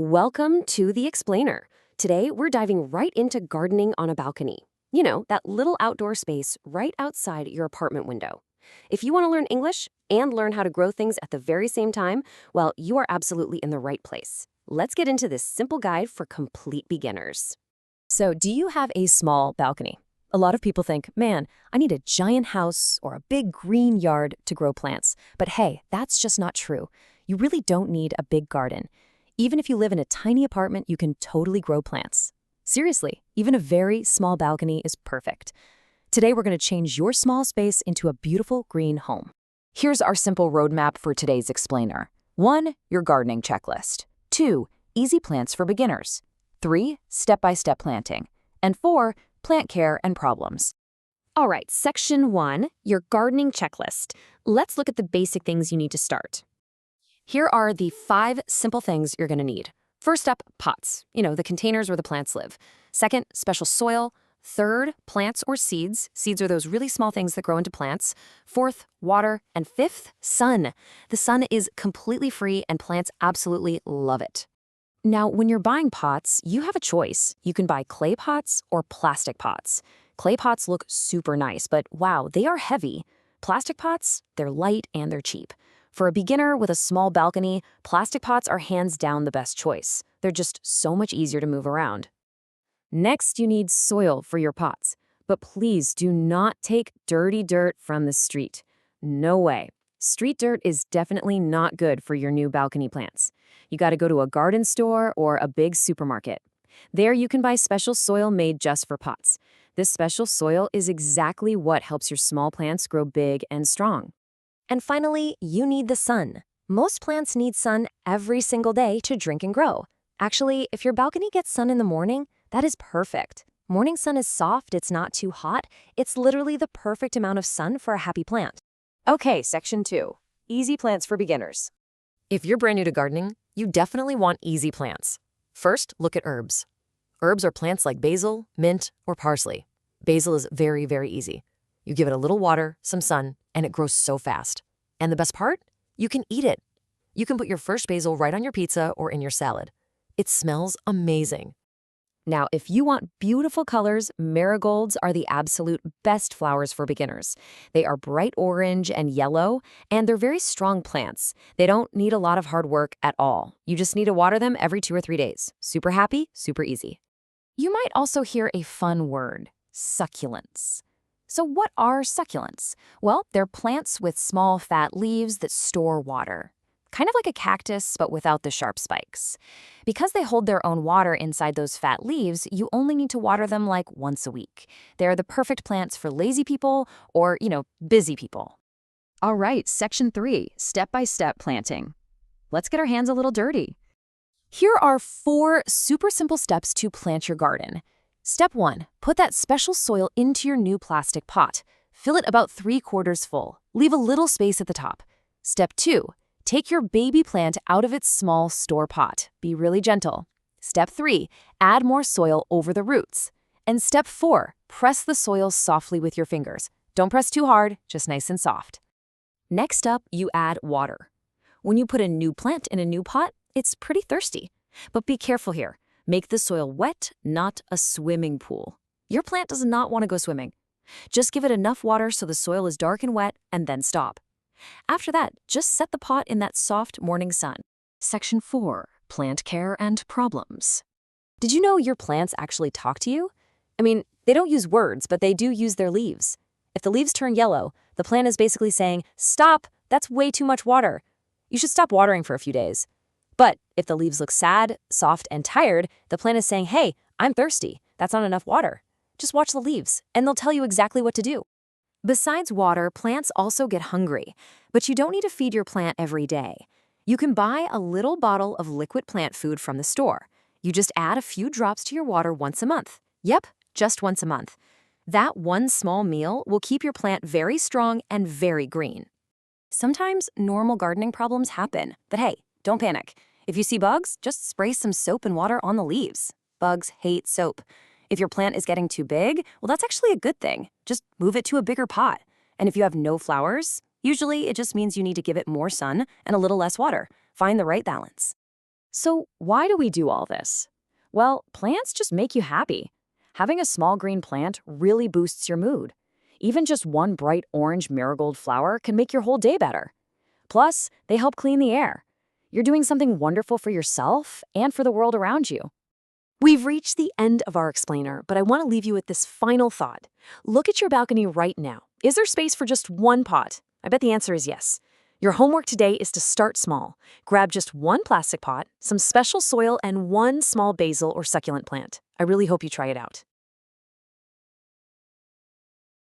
Welcome to The Explainer. Today, we're diving right into gardening on a balcony. You know, that little outdoor space right outside your apartment window. If you want to learn English and learn how to grow things at the very same time, well, you are absolutely in the right place. Let's get into this simple guide for complete beginners. So, do you have a small balcony? A lot of people think, man, I need a giant house or a big green yard to grow plants. But hey, that's just not true. You really don't need a big garden. Even if you live in a tiny apartment, you can totally grow plants. Seriously, even a very small balcony is perfect. Today, we're going to change your small space into a beautiful green home. Here's our simple roadmap for today's explainer. 1. Your gardening checklist. 2. Easy plants for beginners. 3. Step-by-step planting. And 4. Plant care and problems. All right, section 1, your gardening checklist. Let's look at the basic things you need to start. Here are the 5 simple things you're going to need. First up, pots, the containers where the plants live. Second, special soil. Third, plants or seeds. Seeds are those really small things that grow into plants. Fourth, water. And fifth, sun. The sun is completely free and plants absolutely love it. Now, when you're buying pots, you have a choice. You can buy clay pots or plastic pots. Clay pots look super nice, but wow, they are heavy. Plastic pots, they're light and they're cheap. For a beginner with a small balcony, plastic pots are hands down the best choice. They're just so much easier to move around. Next, you need soil for your pots. But please do not take dirty dirt from the street. No way. Street dirt is definitely not good for your new balcony plants. You got to go to a garden store or a big supermarket. There you can buy special soil made just for pots. This special soil is exactly what helps your small plants grow big and strong. And finally, you need the sun. Most plants need sun every single day to drink and grow. Actually, if your balcony gets sun in the morning, that is perfect. Morning sun is soft, it's not too hot. It's literally the perfect amount of sun for a happy plant. Okay, section 2, easy plants for beginners. If you're brand new to gardening, you definitely want easy plants. First, look at herbs. Herbs are plants like basil, mint, or parsley. Basil is very, very easy. You give it a little water, some sun, and it grows so fast. And the best part? You can eat it. You can put your first basil right on your pizza or in your salad. It smells amazing. Now, if you want beautiful colors, marigolds are the absolute best flowers for beginners. They are bright orange and yellow, and they're very strong plants. They don't need a lot of hard work at all. You just need to water them every 2 or 3 days. Super happy, super easy. You might also hear a fun word, succulents. So what are succulents? Well, they're plants with small fat leaves that store water. Kind of like a cactus, but without the sharp spikes. Because they hold their own water inside those fat leaves, you only need to water them like once a week. They're the perfect plants for lazy people or, busy people. All right, section 3, step-by-step planting. Let's get our hands a little dirty. Here are 4 super simple steps to plant your garden. Step 1, put that special soil into your new plastic pot. Fill it about 3/4 full. Leave a little space at the top. Step 2, take your baby plant out of its small store pot. Be really gentle. Step 3, add more soil over the roots. And step 4, press the soil softly with your fingers. Don't press too hard, just nice and soft. Next up, you add water. When you put a new plant in a new pot, it's pretty thirsty. But be careful here. Make the soil wet, not a swimming pool. Your plant does not want to go swimming. Just give it enough water so the soil is dark and wet, and then stop. After that, just set the pot in that soft morning sun. Section 4, plant care and problems. Did you know your plants actually talk to you? They don't use words, but they do use their leaves. If the leaves turn yellow, the plant is basically saying, "Stop, that's way too much water. You should stop watering for a few days." But if the leaves look sad, soft, and tired, the plant is saying, "Hey, I'm thirsty. That's not enough water." Just watch the leaves, and they'll tell you exactly what to do. Besides water, plants also get hungry, but you don't need to feed your plant every day. You can buy a little bottle of liquid plant food from the store. You just add a few drops to your water once a month. Yep, just once a month. That one small meal will keep your plant very strong and very green. Sometimes normal gardening problems happen, but hey, don't panic. If you see bugs, just spray some soap and water on the leaves. Bugs hate soap. If your plant is getting too big, well, that's actually a good thing. Just move it to a bigger pot. And if you have no flowers, usually it just means you need to give it more sun and a little less water. Find the right balance. So, why do we do all this? Well, plants just make you happy. Having a small green plant really boosts your mood. Even just one bright orange marigold flower can make your whole day better. Plus, they help clean the air. You're doing something wonderful for yourself and for the world around you. We've reached the end of our explainer, but I want to leave you with this final thought. Look at your balcony right now. Is there space for just one pot? I bet the answer is yes. Your homework today is to start small. Grab just one plastic pot, some special soil, and one small basil or succulent plant. I really hope you try it out.